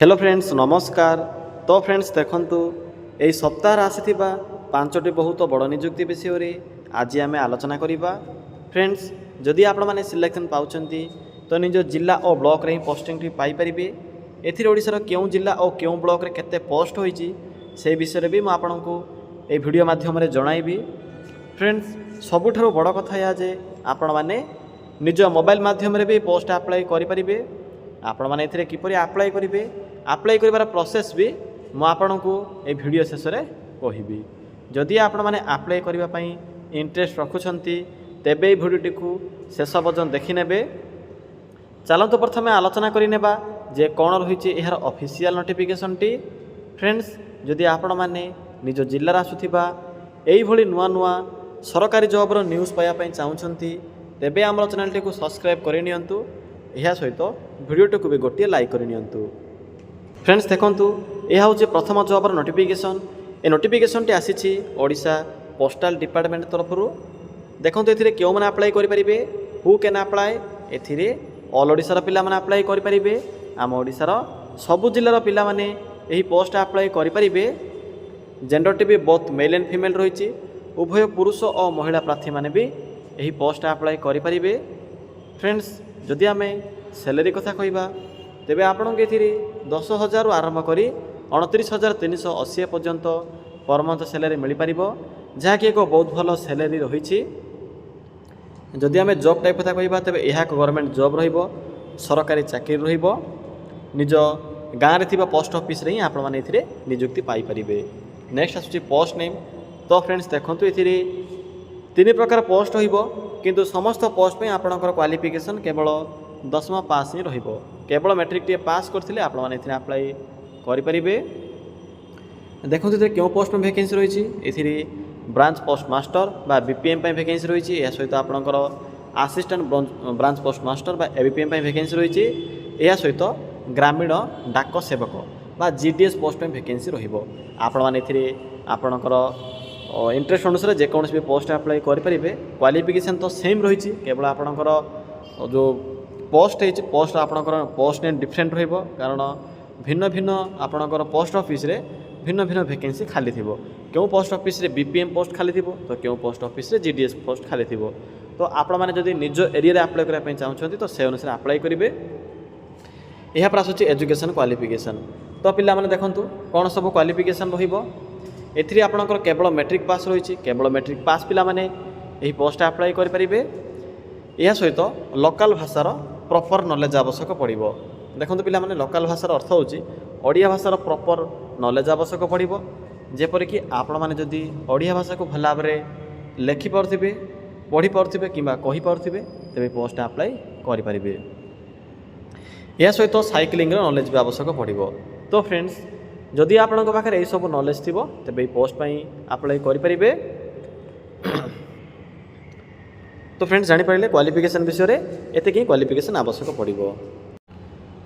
Hello friends नमस्कार। तो friends देखंतु एई सप्ताह आसीथिबा पांचटी बहुत बड़ नियुक्ति विषय रे आज आम आलोचना करिबा। फ्रेंड्स जदि आपण माने सिलेक्शन पाउचंती तो निज जिला और ब्लॉक रे पोस्टिंग टी पाई परिबे। एथिर ओडिसा केउ जिला और केउ ब्लॉक रे केते पोस्ट होईची से विषय रे भी म आपनकु ए वीडियो माध्यम रे जणाइबी। फ्रेंड्स सबुठारु बड़ कथा या जे आपण माने निज मोबाइल माध्यम रे भी पोस्ट अप्लाई करि परिबे। आपण माने एथिरे किपरि अप्लाई करिवे अप्लाई करिवार प्रोसेस भी मु आपनकु ए वीडियो शेष रे कहिबी। जदि आपण माने अप्लाई करिवा पई इंटरेस्ट रखुछंती तेबे ए वीडियोटी को शेष पर्यंत देखि नेबे। चलंतु प्रथमे आलोचना करि नेबा जे कोन रहिछि एहार ऑफिशियल नोटिफिकेशन टी। फ्रेंड्स जदि आपण माने निज जिल्ला रा आसुथिबा एई भली नुआ नुआ सरकारी जॉब रो न्यूज़ पाया पई चाहुछंती तेबे हमर चैनल टी को सब्सक्राइब करि नियंतु। यह सहित वीडियो को भी गोटे लाइक कर नियंतु। फ्रेंड्स देखंतु यह हूँ प्रथम जॉबर नोटिफिकेशन। ए नोटिफिकेशन टी आसी ओडिशा पोस्टाल डिपार्टमेंट तरफ। देखंतु एथिरे केउ माने अप्लाई करि परिबे हु कैन अप्लाई। एथिरे ऑल ओडिसा पिला माने अप्लाई करि परिबे। आम ओडिसा सबु जिल्लार पिला माने एही पोस्ट अप्लाई करि परिबे। जेंडर टी भी बोथ मेल एंड फीमेल रहिछि। उभय पुरुष और महिला प्रार्थी माने भी एही पोस्ट अप्लाई करि परिबे। फ्रेंड्स जदि आम सैलरी कथा कहवा तेबे आपण के 10,000 आरंभ करी 29,380 पर्यंत पर मंथ सैलरी मिल पार जहाँकि एक बहुत भल सैलरी रही। जदि आम जॉब टाइप कथा कहवा तेबे यह एक गवर्नमेंट जॉब रहिबो सरकारी चाकरी रहिबो। निज गाँव में पोस्ट ऑफिस रे ही आपण माने एथिरे नियुक्ति पाई परिबे। नेक्स्ट आसुची पोस्ट नेम। तो फ्रेंड्स देखंतु एथिरे 3 प्रकार पोस्ट होइबो किंतु समस्त पोस्ट में आपणकर क्वालिफिकेशन केवल 10मा पास ही रहिबो। केवल मैट्रिक टी पास करथिले आपण माने एथिरे अप्लाई करि परिबे। देखंतु एथिरे केउ पोस्ट में वैकेंसी रहिछि। एथिरे ब्रांच पोस्ट मास्टर बा बीपीएम पई वैकेंसी रहिछि। या सहित आपणकर असिस्टेंट ब्रांच पोस्ट मास्टर बा एबीपीएम पई वैकेंसी रहिछि। या सहित ग्रामीण डाक सेवक बा जीडीएस पोस्ट में वैकेंसी रहिबो। आपण माने एथिरे आपणकर इंटरेस्ट अनुसार जेकोसी भी पोस्ट अप्लाई करें। क्वालिफिकेशन तो सेम रही केवल आपणकर जो पोस्ट है पोस्ट आपणकर पोस्ट नेम डिफरेंट रहिबो कारण भिन्न भिन्न आपणकर पोस्ट ऑफिस रे भिन्न भिन्न वैकेंसी खाली थिबो। क्यों पोस्ट ऑफिस रे बीपीएम पोस्ट खाली थिबो तो क्यों पोस्ट ऑफिस रे जीडीएस पोस्ट खाली थिबो। तो आपण माने जदि निज एरिया रे अप्लाई करबा पई चाहुछथि तो से अनुसार अप्लाई करिवे। एहा पर आसुची एजुकेशन क्वालिफिकेशन। तो पिला माने देखंतु कोन सब क्वालिफिकेशन रहिबो। एथिरे आपणकर केवल मैट्रिक पास रही। केवल मैट्रिक पास पिला माने एही पोस्ट अप्लाई करि परिबे। या सहित लोकल भाषार प्रॉपर नॉलेज आवश्यक पड़िबो। देखंतु पिला माने लोकल भाषार अर्थ होची ओडिया भाषार प्रॉपर नॉलेज आवश्यक पड़िबो। जेपर कि आपण माने जदि ओडिया भाषा को भला भाबरे लेखि पारथिबे पढ़ी पारथिबे किबा कहि पारथिबे तेबे पोस्ट अप्लाई करि परिबे। या सहित साइक्लिंग रो नॉलेज भी आवश्यक पड़िबो। तो फ्रेंड्स जदि आपण पाखे यही सब नॉलेज थी तेबे पोस्ट पाई अप्लाई करें। तो फ्रेंड्स जानीपारे क्वालिफिकेशन विषय में एत कि क्वालिफिकेशन आवश्यक पड़ो।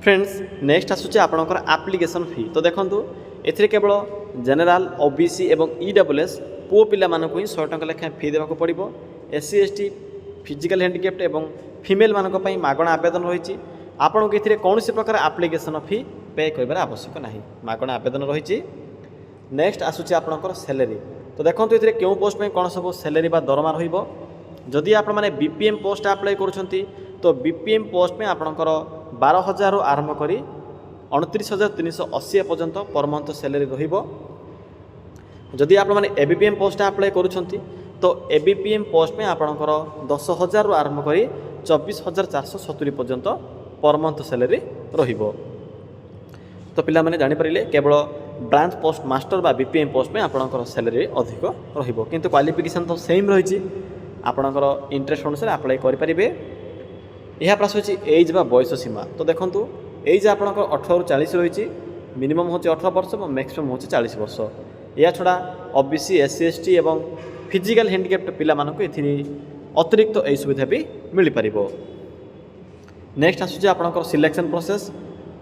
फ्रेंड्स नेक्स्ट आसूँ आपणकर एप्लिकेशन फी। तो देखो ए केवल जनरल ओबीसी एवं ईडब्ल्यूएस पुओ पिला मानक ही 100 टंका लेखा फी देवाक पड़ो। एससी एसटी फिजिकल हैंडिकैप्ड एवं फीमेल मानक पई मागणा आवेदन रही। आपन को एथिरे कौन सी प्रकार एप्लिकेशन फी पे कर आवश्यक ना मागणा आवेदन रही। नेक्स्ट आसूँ आपणकर सैलरी। तो देखो ये क्यों पोस्ट में कौन सब सैलरी बा दरमा रहिबो। जदि आपण माने बीपीएम पोस्ट अप्लाई करुछंती तो बीपीएम पोस्ट में आपणकर 12,000 आरंभ करी 29,380 पर्यंत पर मंथ सैलरी रहिबो। जदि आपण माने एबीपीएम पोस्ट अप्लाई करुछंती तो एबीपीएम पोस्ट में आपणकर 10,000 आरंभ करी 24,470 पर्यंत पर मंथ सैलरी रहिबो। तो पिला माने जानि परिले केवल ब्रांच पोस्ट मास्टर बा बीपीएम पोस्ट में आपणकर सैलरी अधिक रहिबो किंतु क्वालिफिकेशन तो सेम रही। आपणकर इंटरेस्ट अनुसार अप्लाई करि परिबे। यह प्रास होची एज बा बयस सीमा। तो देखंतु एज आपणकर 18 रु 40 रही। मिनिमम होची 18 वर्ष और मैक्सिमम होची 40 वर्ष। या छड़ा ओबीसी एससी एसटी एवं फिजिकल हैंडिकैप्ड पिला मानक एथिरे अतिरिक्त तो सुविधा भी मिल पारिबो। नेक्स्ट आसूँ आपणकर सिलेक्शन प्रोसेस।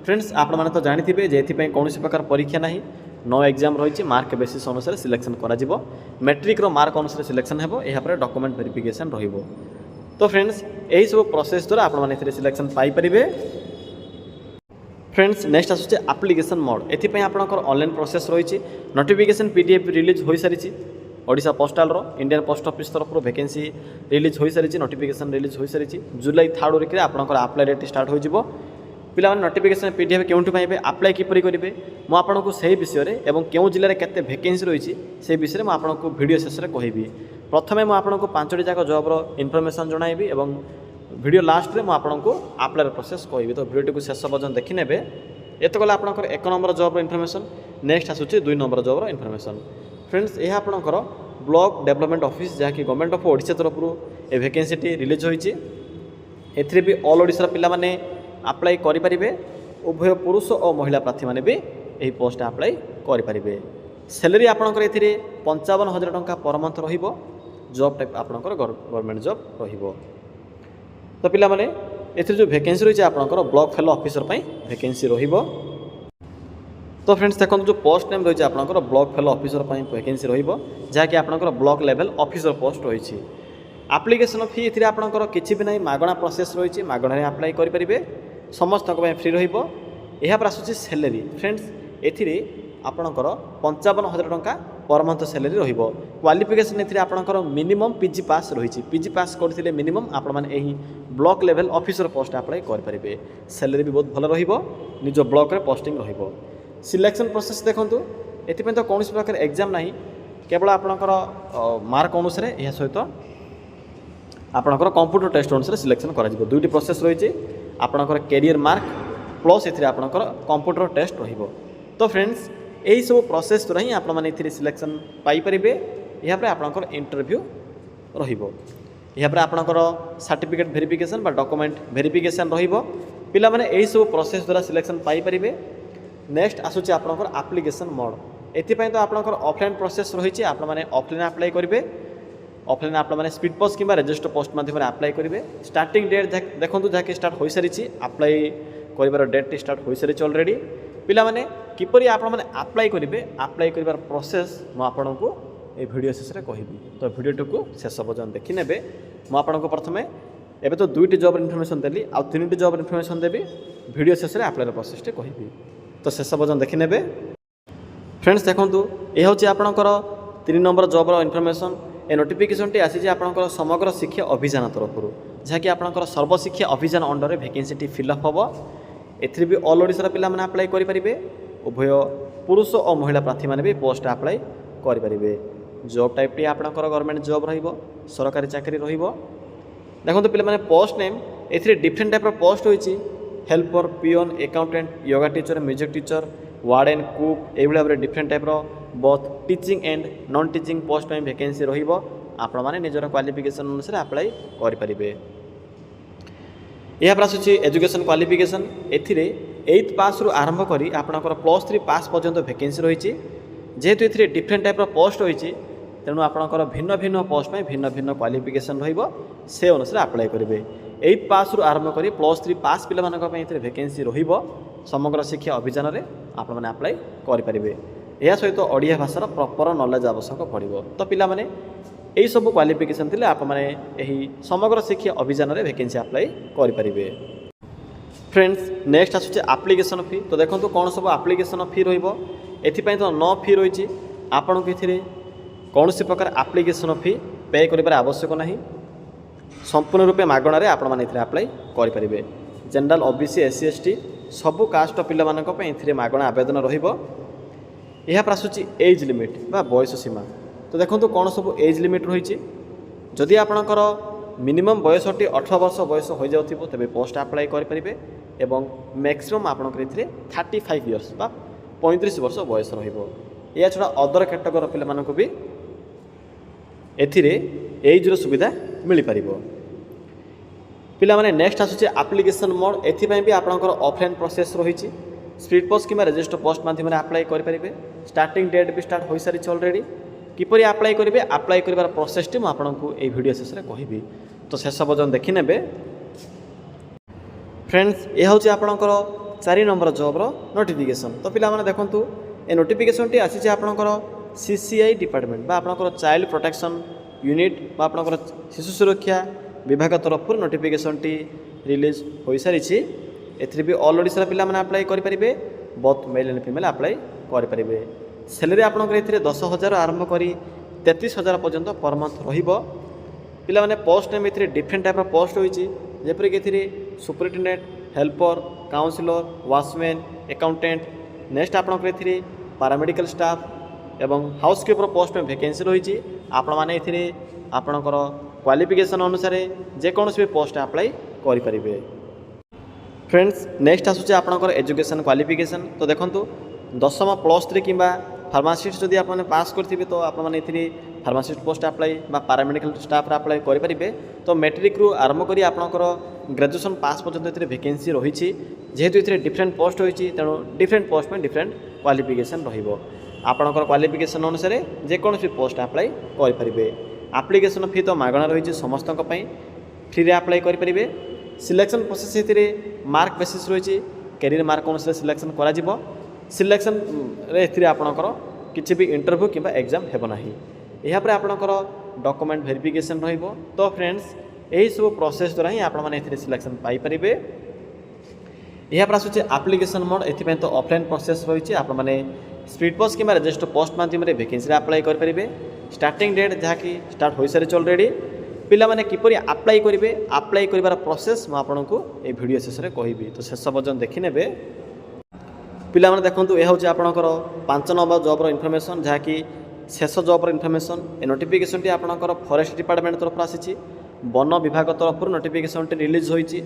फ्रेंड्स आपण माने तो जानिथिबे जे एथि पई कोनोसी प्रकार परीक्षा नाही। नो एग्जाम रही मार्क बेसिस अनुसार सिलेक्शन करा जिवो। मैट्रिक रो मार्क अनुसार सिलेक्शन हेबो। एहा पर डॉक्यूमेंट वेरिफिकेशन रहिबो। तो फ्रेंड्स यही सब प्रोसेस द्वारा आपण माने एथिरे सिलेक्शन पाई परिबे। फ्रेंड्स नेक्स्ट आसूँ आप्लिकेसन मोड एपाई आपंकर ऑनलाइन प्रोसेस रही नोटिफिकेशन पीडीएफ रिलीज हो सारी Odisha postal Indian post office तरफ वैकेंसी रिलीज हो सारी नोटिफिकेशन रिलीज हो सारी जुलाई 3 वीक आपंकर आप्लाय डेट स्टार्ट हो पिला नोटिफिकेशन पीडीएफ केउंटु पाइबे आप्लाय किपरि करिवे मु आपनको सही विषय रे एवं केउ जिल्ला रे केते वैकेंसी रही से विषय में आपको वीडियो शेष में कहबी प्रथमे मु आपनको 5टी जाक जॉब रो इनफॉरमेशन जणाइबी एवं वीडियो लास्ट रे मु आपनको आप्लाय प्रोसेस कहबी तो वीडियो को शेष पर्यंत देखि नेबे एत गला आपनकर 1 नंबर जॉब रो इनफॉरमेशन नेक्स्ट आसुची 2 नंबर जॉब रो इनफॉरमेशन फ्रेंड्स यह आपनकर ब्लॉक डेवलपमेंट ऑफिस जहाँकि गवर्नमेंट ऑफ ओडिशा तरफ ए वैकेंसी रिलीज होईची एथिरे भी ऑल ओडिशा पिला माने अप्लाई करें उभय पुरुष और महिला प्रार्थी मैंने भी यही पोस्ट अप्लाई करें सैलरी आपंकर ए 55,000 टंका पर मंथ रॉब टाइप आपंकर गवर्नमेंट जॉब तो पिला माने एथिरे जो वैकेंसी रही है आपंकर ब्लॉक फेलो ऑफिसर वैकेंसी रहिबो तो फ्रेंड्स देखो जो पोस्ट नेम रही है आपंकर ब्लॉक फेलो ऑफिसर वैकेंसी रहिबो जहाँकि आपंकर ब्लॉक लेवल ऑफिसर पोस्ट रही एप्लिकेशन फी ए आपंकर किसी भी ना मागणा प्रोसेस रही मागणारे अप्लाई करेंगे समस्त फ्री रहा आसूँ सैलरी फ्रेंड्स एथिरे आपणकर 55,000 टंका पर मंथ सैलरी रहिबो क्वालिफिकेशन एथिरे आपणकर मिनिमम पीजी पास रही पीजी पास करथिले मिनिमम आपण माने एही block level officer post apply करेंगे सैलरी भी बहुत भल रहिबो निज ब्लॉक रे पोस्टिंग रहिबो सिलेक्शन प्रोसेस देखंतु एथिपे तो कौन प्रकार एग्जाम नहीं केवल आपणकर मार्क अनुसार यह सहित आपणकर कंप्यूटर टेस्ट अनुसार सिलेक्शन करा जिवो दुईटी प्रोसेस रही आपणकर कैरियर मार्क प्लस एथिरे आपणकर कंप्यूटर टेस्ट रहिबो तो फ्रेंड्स यही सब प्रोसेस द्वारा ही आपण माने एथिरे सिलेक्शन पाई परिबे या पर आपणकर इंटरव्यू रहिबो या पर आपणकर सर्टिफिकेट वेरिफिकेशन बा डॉक्यूमेंट वेरिफिकेशन रहिबो पिला माने यही सब प्रोसेस द्वारा सिलेक्शन पाई परिबे नेक्स्ट आसुची आपणकर एप्लिकेशन मोड एथिपय तो आपणकर ऑफलाइन प्रोसेस रही आपण माने ऑफलाइन अप्लाई करिवे ऑफलाइन आप स्पीड पोस्ट कि रजिस्टर पोस्ट माध्यम अप्लाई करेंगे स्टार्टिंग डेट देखो जहाँकि स्टार्ट हो सारी अप्लाई कर डेट स्टार्ट हो सारी अलरेडी पिला माने किपरि आप अप्लाई करेंगे अप्लाई कर प्रोसेस मुझे ये वीडियो शेष में कहबी तो वीडियो को शेष पर्यटन देखि ने मुझे प्रथमे एबे तो 2टी जॉब इनफॉरमेशन देली आ 3टी जॉब इनफॉरमेशन देवी वीडियो शेष में अप्लाई प्रोसेस कहबी तो शेष पर्यटन देखि ने फ्रेंड्स देखो ये हूँ आपंकर 3 नंबर जॉब इनफॉरमेशन ए नोटिफिकेशन टी आसी आपंकर समग्र शिक्षा अभियान तरफ जहाँकि आपंकर Sarva Shiksha Abhiyan under vacancy T fill up हम एथि भी ऑल ओडिशा पिला माने अप्लाई करेंगे उभय पुरुष और महिला प्रार्थी मैंने भी पोस्ट अप्लाई करेंगे जॉब टाइप टी आपंकर गवर्नमेंट जॉब सरकारी चाकरी देखो पिला माने पोस्ट नेम ए डिफरेंट टाइप पोस्ट होती helper peon accountant yoga teacher music teacher warden cook ये भाव में different type both teaching and non teaching post में वैकेंसी आपण माने निजर क्वालिफिकेशन अनुसार अप्लाई करेंगे यहाँ आसूँ एजुकेशन क्वालिफिकेशन एथिरे 8th पास रु आरंभ करी आपणकर +3 पास पर्यंत वैकेंसी रही जेहेतु ये डिफरेंट टाइप पोस्ट रही तेणु आपणकर भिन्न भिन्न पोस्ट में भिन्न भिन्न क्वालिफिकेशन से अनुसार अप्लाई करेंगे 8th पास रु आरंभ करी +3 पास पिला वैकेंसी समग्र शिक्षा अभियान में आपण मैंने अप्लाई करेंगे यह सहित ओडिया भाषार प्रॉपर नॉलेज आवश्यक पड़ो तो पिला माने यही सब क्वालिफिकेशन थिले आप माने यही समग्र शिक्षा अभियान में वैकेंसी अप्लाई करेंगे फ्रेंड्स नेक्स्ट आसूँ एप्लिकेशन फी तो देखो कौन सब एप्लिकेशन फी रही तो न फी रही आपन को कौन सी प्रकार एप्लिकेशन फी पे कर आवश्यक ना संपूर्ण रूपे मागणारे आपण माने अप्लाई करेंगे जनरल ओबीसी एससी एसटी सबू कास्ट पिला मागणा आवेदन रहिबो यह आसूँ एज लिमिट बा बयस सीमा तो देखो कौन सब एज लिमिट रही जदि आपणकर मिनिमम बयसटी 18 वर्ष बयस हो जाऊ तेज पोस्ट अप्लाई करेंगे एवं मैक्सिमम आपंकर 35 इयर्स बा 35 वर्ष बयस रहा छड़ा अदर कैटेगोरी पिला भी एथिरे एज्र सुविधा मिल पार पिला माने नेक्स्ट आसूँ एप्लिकेशन मोड एथिपाई भी आपंकर ऑफलाइन प्रोसेस रही स्पीड पोस्ट कि रजिस्टर पोस्ट माध्यम अप्लाई करेंगे स्टार्टिंग डेट भी स्टार्ट हो सारी अलरेडी किपरि अप्लाई करेंगे अप्लाई कर प्रोसेस टी आपको ये वीडियो शेष में कहबी तो शेष पर्यटन देखि ने फ्रेंड्स ये हूँ आपंकर 4 नंबर जॉब नोटिफिकेशन तो पिला माने देखंतु ए नोटिफिकेशन टी आसी आपंकर सीसीआई डिपार्टमेंट बा आपंकर चाइल्ड प्रोटेक्शन यूनिट बा आपंकर शिशु सुरक्षा विभाग तरफ नोटिफिकेशन टी रिलीज हो सारी एथिरे भी ऑल ओडिशा पिला माने अप्लाई करि परिबे both male and female apply करि परिबे सैलरी आपनकर एथिरे 10,000 आरंभ करी 33,000 पर्यंत पर मंथ रहिबो पिला माने पोस्ट नेम एथिरे डिफरेंट टाइप ऑफ पोस्ट होईची जेपरि कि एथिरे superintendent helper counsellor watchman accountant next आपनकर एथिरे पैरामेडिकल स्टाफ एवं हाउसकीपर पोस्ट में वैकेंसी रही आपण मैंने ये आपणकर क्वालिफिकेशन अनुसार जेकोसी भी पोस्ट अप्लाई करें फ्रेंड्स नेक्स्ट आसूँ आपणकर एजुकेशन क्वालिफिकेशन तो देखो 10th +3 कि फार्मासीस्ट जदि आप पास करेंगे तो आपने pharmacist post apply paramedical staff apply करेंगे तो मैट्रिक रु आरंभ कर आपणकर ग्रेजुएशन पास पर्यंत ये वैकेंसी रही जेहेतु ये डिफरेंट पोस्ट होती तेणु डिफरेंट पोस्ट में डिफरेंट क्वालिफिकेशन आपणकर क्वालिफिकेशन अनुसार जेकोसी पोस्ट अप्लाई करेंगे एप्लिकेशन फी तो मागणा रही समस्त फ्री अप्लाई करेंगे सिलेक्शन प्रोसेस ये मार्क बेसिस रही कैरियर मार्क अनुसार सिलेक्शन करा सिलेक्शन रे आपणकर किसी भी इंटरव्यू कि एग्जाम हेबना यापर आपणकर डॉक्यूमेंट वेरिफिकेशन रहिबो तो फ्रेंड्स यही सब प्रोसेस द्वारा ही आपने सिलेक्शन पाइपर यापर आसूँ एप्लिकेशन मोड एपाई तो ऑफलाइन प्रोसेस रही आपने स्पीड पोस्ट कि रजिस्टर पोस्ट माध्यम वैकेंसी अप्लाई करेंगे स्टार्टिंग डेट जहाँकि स्टार्ट हो सारी ऑलरेडी पिला माने किपरि अप्लाई करेंगे अप्लाई कर प्रोसेस मुझे ये वीडियो शेष में कहबी तो शेष पर्यटन देखी ने पिला माने देखंतु यह हूँ आपणकर 5 नंबर जॉब इनफॉरमेशन जहाँकि शेष जॉब इनफॉरमेशन ए नोटिफिकेशन टी आपणकर फॉरेस्ट डिपार्टमेंट तरफ आसी वन विभाग तरफ नोटिफिकेशन टी रिलीज होती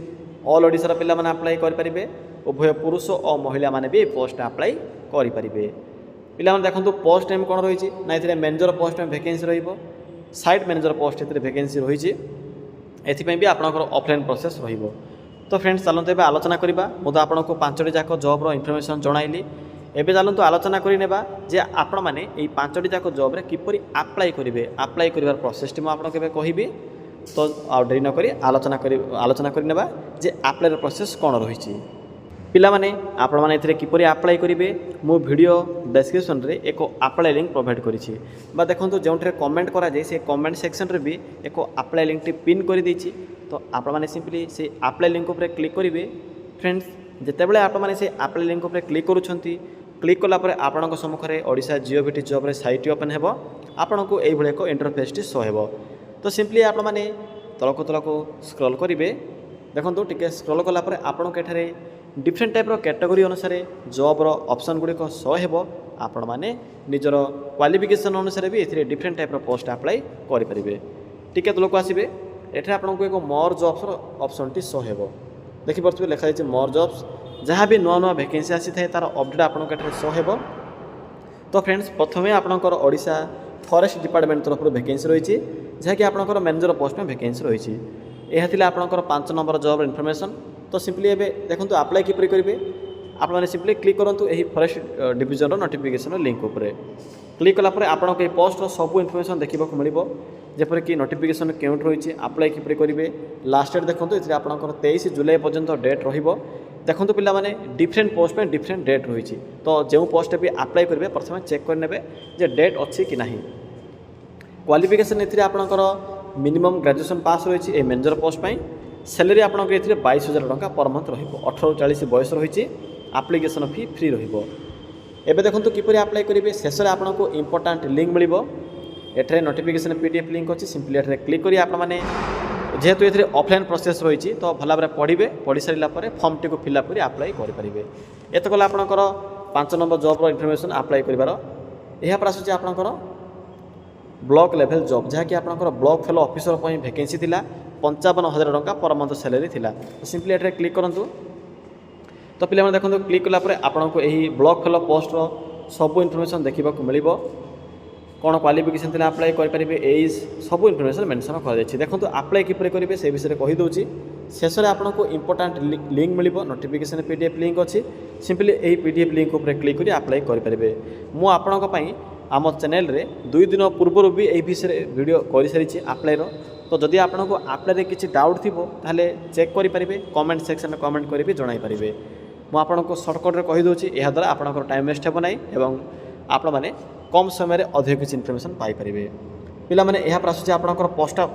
ऑल ओडिशा पिला माने अप्लाई करेंगे उभय पुरुष और महिला माने भी पोस्ट अप्लाई करेंगे पिला माने देखंतु पोस्ट नेम कौन रही ना ये मैनेजर पोस्ट में वैकेंसी रहिबो साइट मैनेजर पोस्ट ये वैकेंसी रही एथिपाई भी आपणकर ऑफलाइन प्रोसेस रहिबो तो फ्रेंड्स चलते एवं आलोचना करवा मुझे आपको 5टी जाक जॉब इनफॉरमेशन जणाइली एवं चलते आलोचना करनेबा जे आपण मैंने ये 5टी जाक जॉब किपरि अप्लाई करेंगे अप्लाई कर प्रोसेस मुझे कहबी तो डेरी नक आलोचना करनेबा जे अप्लाई प्रोसेस कौन रही पिला माने आपण माने एथिरे किपरि अप्लाई करेंगे मो वीडियो डिस्क्रिप्शन रे एक अप्लाई लिंक प्रोवाइड करिछि बा देखंतु जोंठरे कमेंट करा जाय से कमेंट सेक्शन रे भी एक अप्लाई लिंक टी पिन कर देछि तो आपण माने सिंपली से अप्लाई लिंक ऊपर क्लिक करेंगे फ्रेंड्स जेतेबेले आपण माने से अप्लाई लिंक ऊपर क्लिक करूछंती क्लिक कला परे आपणक सम्मुखरे ओडिशा जिओभिटी जॉब रे साइट ओपन हेबो आपणको एई भले एक इंटरफेस टी शो हेबो तो सिंपली आपण माने तलको स्क्रॉल करेंगे देखंतु टिके स्क्रॉल कला परे आपणको एठारे डिफरेंट टाइप कैटेगरी अनुसार जॉब ऑप्शन गुड़िक शो हेबो आपण माने निजर क्वालिफिकेशन अनुसार भी ए डिफरेंट टाइप पोस्ट अप्लाई करेंगे टिके तलको आसबे एठे आपको एक more jobs option T show हेबो देखिपे लिखा जाए मोर जॉब्स जहाँ भी नुआ नुआ वैकेंसी आसी थाए तार अपडेट आपको शो हेबो तो फ्रेंड्स प्रथमे आपणकर ओडिशा फॉरेस्ट डिपार्टमेंट तरफ वैकेंसी रही जहाँकि आपणकर मैनेजर पोस्ट में वैकेंसी रही यह थिला आपणकर 5 नंबर जॉब इनफॉरमेशन तो सिंपली एबे देखंतु अप्लाई किपरि करेंगे आप मैंने सिंपली क्लिक करूँ यही फॉरेस्ट डिविजन नोटिफिकेशन लिंक उपर क्लिक कलापर आपको ये पोस्ट सब इनफॉरमेशन देखा मिल जपर कि नोटिफिकेशन क्यों रही अप्लाई किपरि करेंगे लास्ट डेट देखो ये आपंकर 23 जुलाई पर्यंत डेट देखो पिला माने डिफरेंट पोस्ट में डिफरेंट डेट रही तो जो पोस्ट भी अप्लाई करेंगे प्रथम चेक करने जे डेट अच्छी कि ना क्वालिफिकेशन ये आपंकर मिनिमम ग्रेजुएशन पास रही है मैनेजर पोस्ट पर सैलरी आपको ये 22,000 टंका पर मंथ रही 18 ରୁ 40 बयस रही एप्लिकेशन फी फ्री एबे देखंतु किपरि अप्लाई करेंगे शेष में आपको इंपोर्टाट लिंक मिल एठरे नोटिफिकेशन पीडीएफ लिंक अच्छी सिंपली एठरे क्लिक करी आप माने जेहेतु ये ऑफलाइन प्रोसेस रही तो भल भाव पढ़े पढ़ी सारा फॉर्म टी फिलअप कर अप्लाई करेंगे एत कले आपंकर 5 नंबर जॉब इनफॉरमेशन अप्लाई कर यहाँ आसूँ आपंकर ब्लॉक लेवल जॉब जहाँकि आपंकर ब्लॉक फेलो ऑफिसर वैकेंसी थी 55,000 टंका पर मंथ सैलरी थिला तो सिंपली एठरे क्लिक करूँ तो पिला देखो क्लिक कलापर आपको यही ब्लॉक फेलो पोस्ट सब इनफॉरमेशन देखा मिल कौन क्वालिफिकेशन थी अप्लाई करेंगे एज सब इनफॉरमेशन मेंशन कर देखो अप्लाई किपरि करेंगे से विषय कहीदे शेष में आपको इंपोर्टाट लिंक मिल नोटिफिकेशन पीडीएफ लिंक अच्छी सिंपली यही पीडीएफ लिंक उपर क्लिक कर अप्लाई करेंगे मुझे आम चैनल रे 2 दिन पूर्व भी यही विषय वीडियो कर सारी अप्लाई तो जदि आपको अप्लाई किसी डाउट थी ताहले चेक करेंगे कमेंट सेक्शन में कमेंट कर जन पारे मुझे सर्टकट में कहीदे यह द्वारा आपंकर टाइम वेस्ट हेब ना आपण मैंने कम समय अधिक किसी इनफॉरमेशन पाइपर पिला माने यहाँ आसूँ आपंकर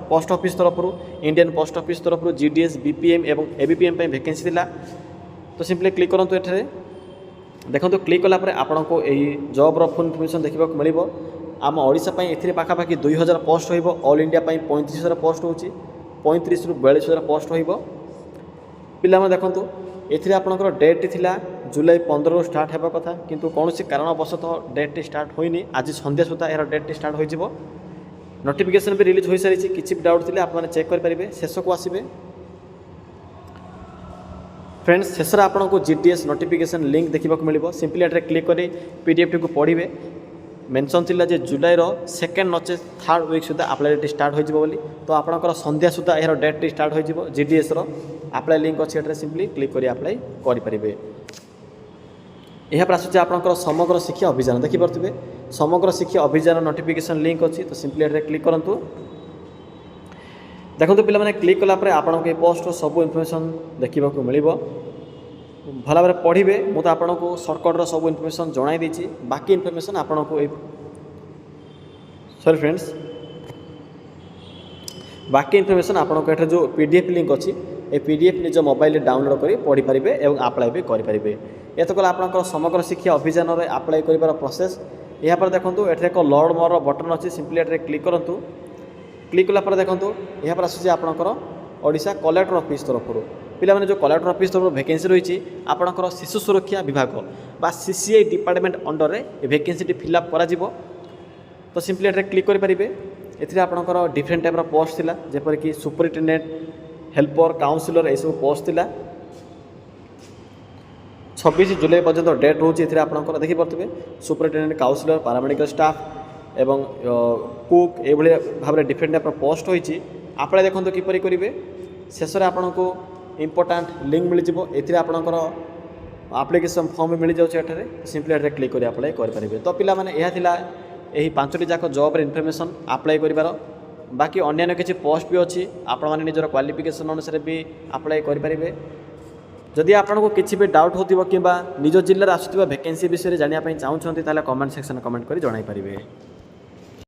पोस्ट ऑफिस तरफ इंडियन पोस्ट ऑफिस तरफ जीडीएस बीपीएम और एबीपीएम वैकेंसी थिला तो सिंपली क्लिक करूँ एठारे देखो क्लिक कलापर आपन को यही जॉब्र फुल इनफर्मेशन देखा मिल आम ओडिशा ए पाखापाखि 2000 पोस्ट हो ऑल इंडिया 35,000 पोस्ट हो 35 ରୁ 42,000 पोस्ट हो पिला देखूँ एथिरे आपणकर डेट थिला जुलाई 15 ରୁ स्टार्ट होगा कथा किंतु कौन सी कारणवशतः डेट स्टार्ट होनी आज संध्या सुधा यार डेट स्टार्ट हो नोटिफिकेशन भी रिलीज हो सारी किसी भी डाउट थी आप चेक करेंगे शेष को आसबे फ्रेंड्स शेष आपको जीडीएस नोटिफिकेशन लिंक देखा मिल सिंपली एट क्लिक कर पीडीएफ टी को पढ़े मेंशन थिला जे जुलाई सेकेंड नचे थर्ड वीक सुधा अप्लाई डेट स्टार्ट हो तो आपंकर संध्या सुधा यार डेट स्टार्ट हो जीडीएस अप्लाई लिंक अच्छे एट सिंपली क्लिक कर अप्लाई करेंगे यह आसूँ आपंकर समग्र शिक्षा अभियान देखिपे समग्र शिक्षा अभियान नोटिफिकेशन लिंक अच्छी तो सिंपली एट क्लिक करूँ देखो पे क्लिक कलापर आपको ये पोस्ट सब इनफर्मेशन देखा मिल भल भाव पढ़े मुझे तो आपको सर्टकट्र सब इनफर्मेशन जन देती बाकी इनफर्मेशन आपको सॉरी फ्रेंड्स बाकी इनफर्मेशन आपको एट जो पीडीएफ लिंक अच्छी ये पीडीएफ निज मोबाइल डाउनलोड कर पढ़ी पारे और अप्लाई भी करेंगे ये तो कला आप समग्र शिक्षा अभियान में अप्लाई कर प्रोसेस यापर देखो एट एक लर्न मोर बटन अच्छी सिंपली एट क्लिक करूँ क्लिक कलापर देखो यहाँ आसूँ आपंकर ओडिशा कलेक्टर ऑफिस तरफ पिला जो कलेक्टर ऑफिस तरफ वैकेंसी रही आपंकर शिशु सुरक्षा विभाग बा सीसीआई डिपार्टमेंट अंडर में वैकेंसी फिलअप करा तो सिंपली एट क्लिक करेंगे एथिरे आपंकर डिफरेंट टाइप पोस्ट थिला जेपरिक सुपरिटेडेंट हेल्पर काउंसिलर यह सब पोस्ट थिला 26 जुलाई पर्यंत डेट रोचे आपंकर देखिपे सुपरिटेडेंट काउंसिलर पारामेडिकल स्टाफ एवं कुक ये भाव में डिफरेंट टाइप पोस्ट होती आप देखो किपरि करेंगे शेष में आपन को इम्पोर्टाट लिंक मिल जाए आपंकर आप्लिकेसन फॉर्म भी मिल जाए सिंपली एट क्लिक कर अप्लाई करेंगे तो पिला माने यह थिला यही 5टी जाक जॉब इनफर्मेशन अप्लाई कर बाकी अन्य किसी पोस्ट भी अच्छी आपण मैंने निजर क्वालिफिकेशन अनुसार भी अप्लाई करेंगे जदि आपको किसी भी डाउट हो कि निज जिले में आसुवा वैकेंसी विषय में जानापी चाहते हैं कमेंट सेक्शन कमेंट कर जन पारे।